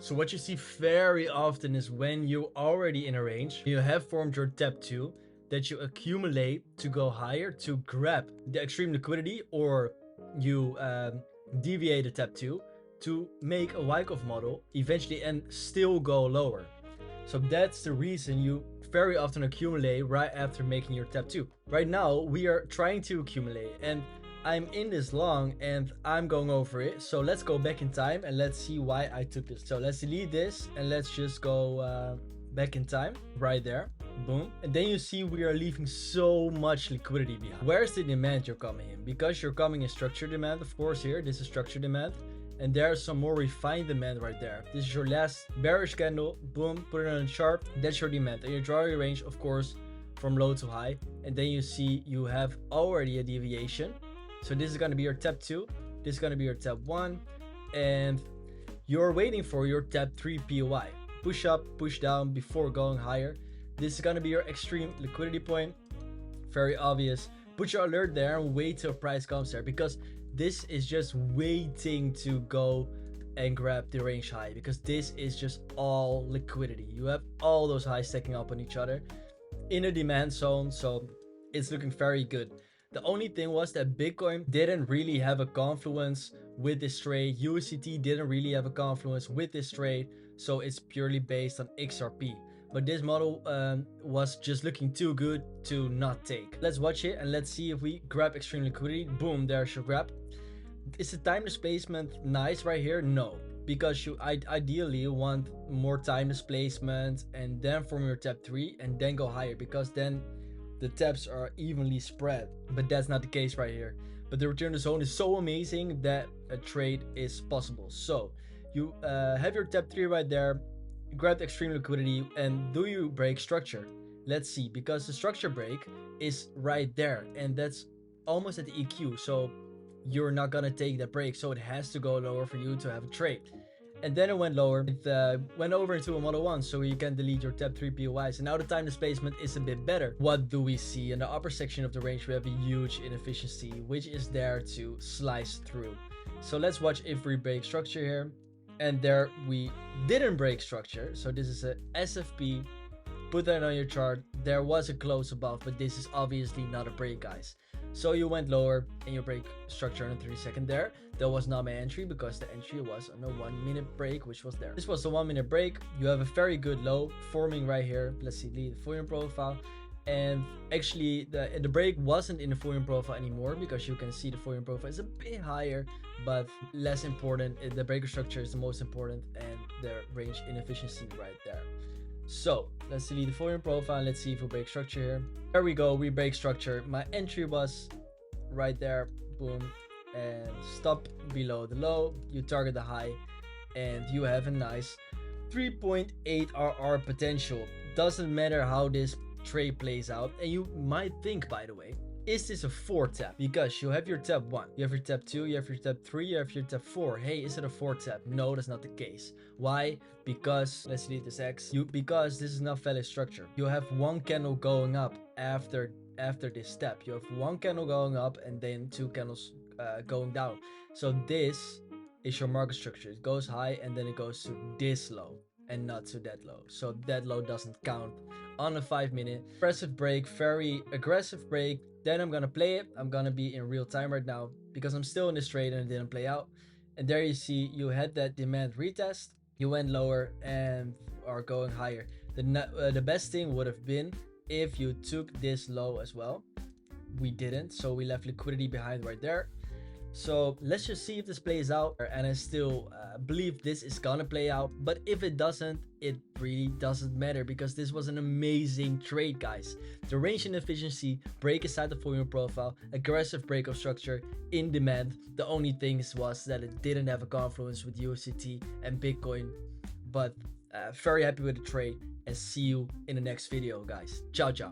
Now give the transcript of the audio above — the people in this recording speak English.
So what you see very often is when you're already in a range, you have formed your tap 2, that you accumulate to go higher to grab the extreme liquidity, or you deviate the tap 2 to make a Wyckoff model eventually and still go lower. So that's the reason you very often accumulate right after making your tap 2. Right now we are trying to accumulate, and I'm in this long and I'm going over it. So let's go back in time and let's see why I took this. So let's delete this and let's just go back in time right there. Boom. And then you see we are leaving so much liquidity behind. Where's the demand you're coming in? Because you're coming in structured demand, of course. Here, this is structured demand. And there's some more refined demand right there. This is your last bearish candle. Boom, put it on a chart. That's your demand. And you draw your range, of course, from low to high. And then you see you have already a deviation. So this is going to be your tap 2. This is going to be your tap 1. And you're waiting for your tap 3 POI. Push up, push down before going higher. This is going to be your extreme liquidity point. Very obvious. Put your alert there and wait till price comes there, because this is just waiting to go and grab the range high, because this is just all liquidity. You have all those highs stacking up on each other in a demand zone, so it's looking very good. The only thing was that Bitcoin didn't really have a confluence with this trade. USDT didn't really have a confluence with this trade, so it's purely based on XRP. But this model was just looking too good to not take. Let's watch it and let's see if we grab extreme liquidity. Boom, there's your grab. Is the time displacement nice right here? No, because you ideally want more time displacement and then form your tap 3 and then go higher, because then the taps are evenly spread. But that's not the case right here. But the return to zone is so amazing that a trade is possible. So you have your tap 3 right there. Grab the extreme liquidity, and do you break structure? Let's see, because the structure break is right there and that's almost at the EQ, so you're not gonna take that break, so it has to go lower for you to have a trade. And then it went lower. It went over into a model 1, so you can delete your tap 3 POIs. And now the time displacement is a bit better. What do we see? In the upper section of the range, we have a huge inefficiency, which is there to slice through. So let's watch if we break structure here. And there we didn't break structure. So this is a SFP. Put that on your chart. There was a close above, but this is obviously not a break, guys. So you went lower and you break structure on a 3-second there. That was not my entry, because the entry was on a 1-minute break, which was there. This was the 1-minute break. You have a very good low forming right here. Let's see the Fourier profile. And actually the break wasn't in the Fourier profile anymore, because you can see the Fourier profile is a bit higher, but less important. The breaker structure is the most important, and the range inefficiency right there. So let's delete the Fourier profile. Let's see if we break structure here. There we go, we break structure. My entry was right there. Boom, and stop below the low. You target the high and you have a nice 3.8 RR potential. Doesn't matter how this trade plays out. And you might think, by the way, is this a 4 tap? Because you have your tap 1, you have your tap 2, you have your tap 3, you have your tap 4. Hey, is it a 4 tap? No, that's not the case. Why? Because, let's delete this X. Because this is not valid structure. You have one candle going up after this step. You have one candle going up and then 2 candles going down. So this is your market structure. It goes high and then it goes to this low and not to that low. So that low doesn't count on a 5-minute. Aggressive break, very aggressive break. Then I'm gonna play it. I'm gonna be in real time right now because I'm still in this trade and it didn't play out. And there you see you had that demand retest. You went lower and are going higher. The best thing would have been if you took this low as well. We didn't, so we left liquidity behind right there. So let's just see if this plays out, and I still believe this is gonna play out. But if it doesn't, it really doesn't matter, because this was an amazing trade, guys. The range inefficiency, break inside the Fourier profile, aggressive break of structure in demand. The only thing was that it didn't have a confluence with USDT and Bitcoin. But very happy with the trade, and see you in the next video, guys. Ciao, ciao.